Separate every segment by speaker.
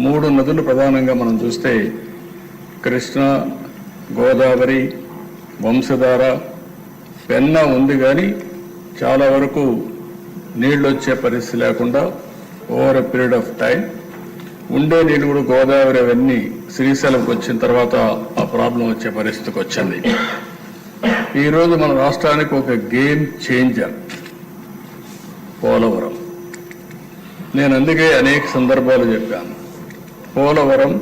Speaker 1: 3 నదులు ప్రధానంగా మనం చూస్తే కృష్ణ, గోదావరి, వంశధార, పెన్నా ఉంది. కానీ చాలా వరకు నీళ్ళు వచ్చే పరిస్థితి లేకుండా over a period of time ఉండే నీళ్ళు కూడా గోదావరి అవన్నీ శ్రీశైలంకి వచ్చిన తర్వాత ఆ ప్రాబ్లం వచ్చే పరిస్థితికి వచ్చింది. ఈరోజు మన రాష్ట్రానికి ఒక గేమ్ చేంజర్ పోలవరం. నేను అందుకే అనేక సందర్భాలు చెప్పాను, పోలవరం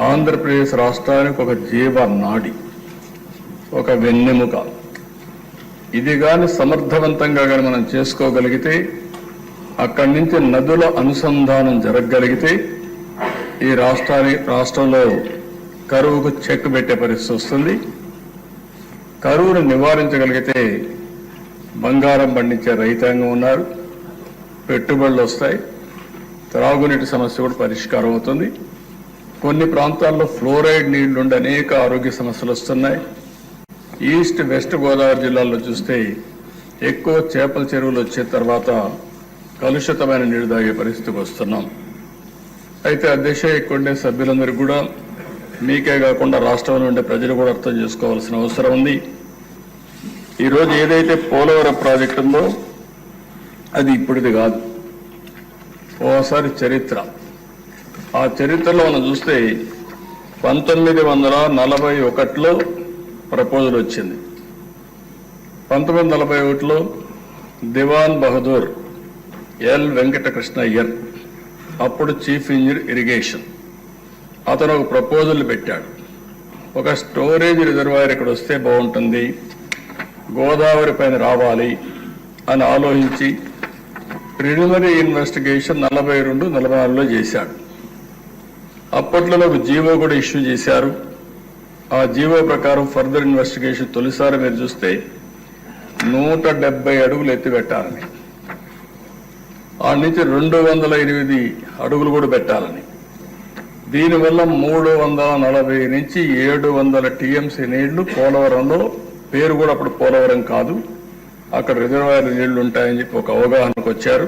Speaker 1: ఆంధ్రప్రదేశ్ రాష్ట్రానికి ఒక జీవనాడి, ఒక వెన్నెముక. ఇది కానీ సమర్థవంతంగా కానీ మనం చేసుకోగలిగితే, అక్కడి నుంచి నదుల అనుసంధానం జరగగలిగితే ఈ రాష్ట్రంలో కరువుకు చెక్ పెట్టే పరిస్థితి వస్తుంది. కరువును నివారించగలిగితే బంగారం పండించే రైతాంగం ఉన్నారు, పెట్టుబడులు వస్తాయి, త్రాగునీటి సమస్య కూడా పరిష్కారం అవుతుంది. కొన్ని ప్రాంతాల్లో ఫ్లోరైడ్ నీళ్లుండి అనేక ఆరోగ్య సమస్యలు వస్తున్నాయి. ఈస్ట్ వెస్ట్ గోదావరి జిల్లాల్లో చూస్తే ఎక్కువ చేపల చెరువులు వచ్చిన తర్వాత కలుషితమైన నీరు తాగే పరిస్థితికి వస్తున్నాం. అయితే ఆ దిశ ఎక్కువ సభ్యులందరికీ కూడా, మీకే కాకుండా రాష్ట్రంలో ఉండే ప్రజలు కూడా అర్థం చేసుకోవాల్సిన అవసరం ఉంది. ఈరోజు ఏదైతే పోలవరం ప్రాజెక్టు ఉందో అది ఇప్పుడుది కాదు, ఓసారి చరిత్ర. ఆ చరిత్రలో మనం చూస్తే 1941లో ప్రపోజల్ వచ్చింది. 1941లో దివాన్ బహదూర్ ఎల్ వెంకటకృష్ణయ్యర్, అప్పుడు చీఫ్ ఇంజనీర్ ఇరిగేషన్, అతను ఒక ప్రపోజల్ పెట్టాడు. ఒక స్టోరేజ్ రిజర్వాయర్ ఇక్కడ వస్తే బాగుంటుంది, గోదావరి పైన రావాలి అని ఆలోచించి ప్రిలిమినరీ ఇన్వెస్టిగేషన్ 42-44లో చేశాడు. అప్పట్లో ఒక జీవో కూడా ఇష్యూ చేశారు. ఆ జీవో ప్రకారం ఫర్దర్ ఇన్వెస్టిగేషన్ తొలిసారి మీరు చూస్తే 170 అడుగులు ఎత్తి పెట్టాలని, ఆ నుంచి 208 అడుగులు కూడా పెట్టాలని. దీనివల్ల 340 నుంచి 700 టీఎంసీ నీళ్లు పోలవరంలో, పేరు కూడా అప్పుడు పోలవరం కాదు, అక్కడ రిజర్వాయర్ నీళ్లు ఉంటాయని చెప్పి ఒక అవగాహనకు వచ్చారు.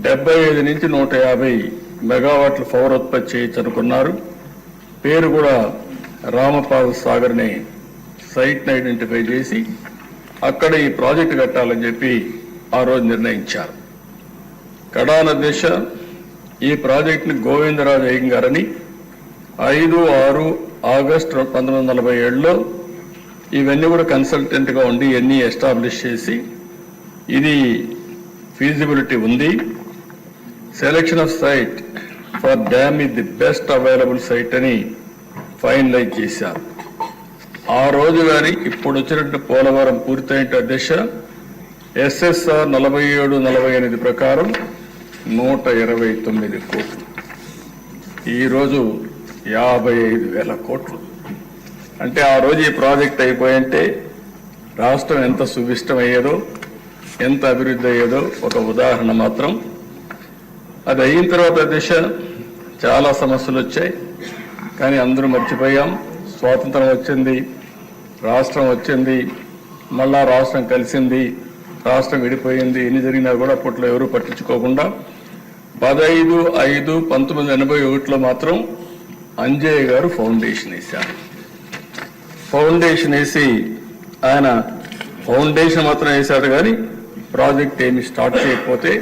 Speaker 1: 75 నుంచి 150 మెగావాట్ల పవర్ ఉత్పత్తి చేయొచ్చు అనుకున్నారు. పేరు కూడా రామపాద సాగర్ని సైట్ని ఐడెంటిఫై చేసి అక్కడ ఈ ప్రాజెక్టు కట్టాలని చెప్పి ఆ రోజు నిర్ణయించారు. కడాన దిశ ఈ ప్రాజెక్టుని గోవిందరాజు అయ్యంగారని 5-6 ఆగస్టు 1947లో ఇవన్నీ కూడా కన్సల్టెంట్గా ఉండి ఇవన్నీ ఎస్టాబ్లిష్ చేసి ఇది ఫీజిబిలిటీ ఉంది, selection of site for dam is the best available site అని ఫైనలైజ్ చేశారు. ఆ రోజు కానీ ఇప్పుడు వచ్చినట్టు పోలవరం పూర్తయిన దిశ ఎస్ఎస్ఆర్ 47-48 ప్రకారం 129 కోట్లు, ఈరోజు 55,000 కోట్లు. అంటే ఆ రోజు ఈ ప్రాజెక్ట్ అయిపోయింటే రాష్ట్రం ఎంత సువిష్టమయ్యేదో, ఎంత అభివృద్ధి అయ్యేదో ఒక ఉదాహరణ మాత్రం. అది అయిన తర్వాత దిశ చాలా సమస్యలు వచ్చాయి, కానీ అందరూ మర్చిపోయాం. స్వాతంత్రం వచ్చింది, రాష్ట్రం వచ్చింది, మళ్ళా రాష్ట్రం కలిసింది, రాష్ట్రం విడిపోయింది. ఎన్ని జరిగినా కూడా అప్పట్లో ఎవరూ పట్టించుకోకుండా 15/5/1981లో మాత్రం అంజయ్య గారు ఫౌండేషన్ వేశారు. ఫౌండేషన్ వేసి ఆయన ఫౌండేషన్ మాత్రం వేశాడు, కానీ ప్రాజెక్ట్ ఏమి స్టార్ట్ చేయకపోతే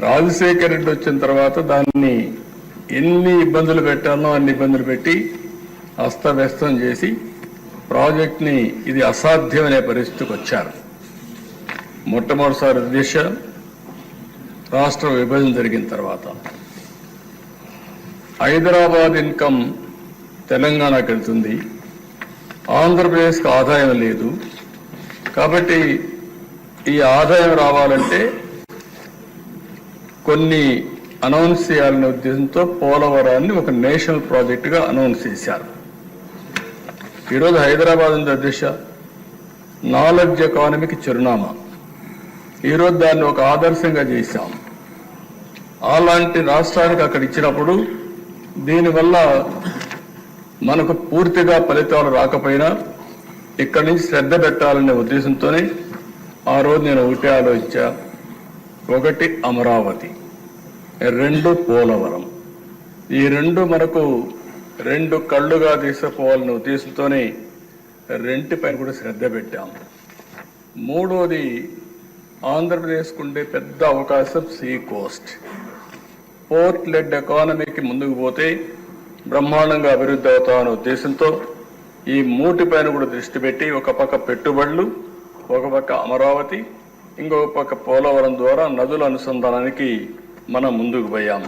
Speaker 1: రాజశేఖర రెడ్డి వచ్చిన తర్వాత దాన్ని ఎన్ని ఇబ్బందులు పెట్టాలో అన్ని ఇబ్బందులు పెట్టి అస్తవ్యస్తం చేసి ప్రాజెక్ట్ని ఇది అసాధ్యమనే పరిస్థితికి వచ్చారు. మొట్టమొదటిసారి దిశ రాష్ట్ర విభజన జరిగిన తర్వాత హైదరాబాద్ ఇన్కమ్ తెలంగాణకు వెళ్తుంది, ఆంధ్రప్రదేశ్కి ఆదాయం లేదు. కాబట్టి ఈ ఆదాయం రావాలంటే కొన్ని అనౌన్స్ చేయాలనే ఉద్దేశంతో పోలవరాన్ని ఒక నేషనల్ ప్రాజెక్టుగా అనౌన్స్ చేశారు. ఈరోజు హైదరాబాద్ ఉంది దిశ, నాలెడ్జ్ ఎకానమీకి చిరునామా. ఈరోజు దాన్ని ఒక ఆదర్శంగా చేశాం. అలాంటి రాష్ట్రానికి అక్కడ ఇచ్చినప్పుడు దీనివల్ల మనకు పూర్తిగా ఫలితాలు రాకపోయినా ఇక్కడి నుంచి శ్రద్ధ పెట్టాలనే ఉద్దేశంతోనే ఆ రోజు నేను ఒకటే ఆలోచించా. 1 అమరావతి, 2 పోలవరం, ఈ రెండు మనకు రెండు కళ్ళుగా తీసుకుపోవాలనే ఉద్దేశంతోనే రెంటిపైన కూడా శ్రద్ధ పెట్టాం. మూడోది, ఆంధ్రప్రదేశ్కు ఉండే పెద్ద అవకాశం సీ కోస్ట్. పోర్ట్ లెడ్ ఎకానమీకి ముందుకు పోతే బ్రహ్మాండంగా అభివృద్ధి అవుతామనే ఉద్దేశంతో ఈ మూటిపైన కూడా దృష్టి పెట్టి ఒక పక్క పెట్టుబడులు, ఒక పక్క అమరావతి, ఇంకొక పక్క పోలవరం ద్వారా నదుల అనుసంధానానికి మనం ముందుకు పోయాం.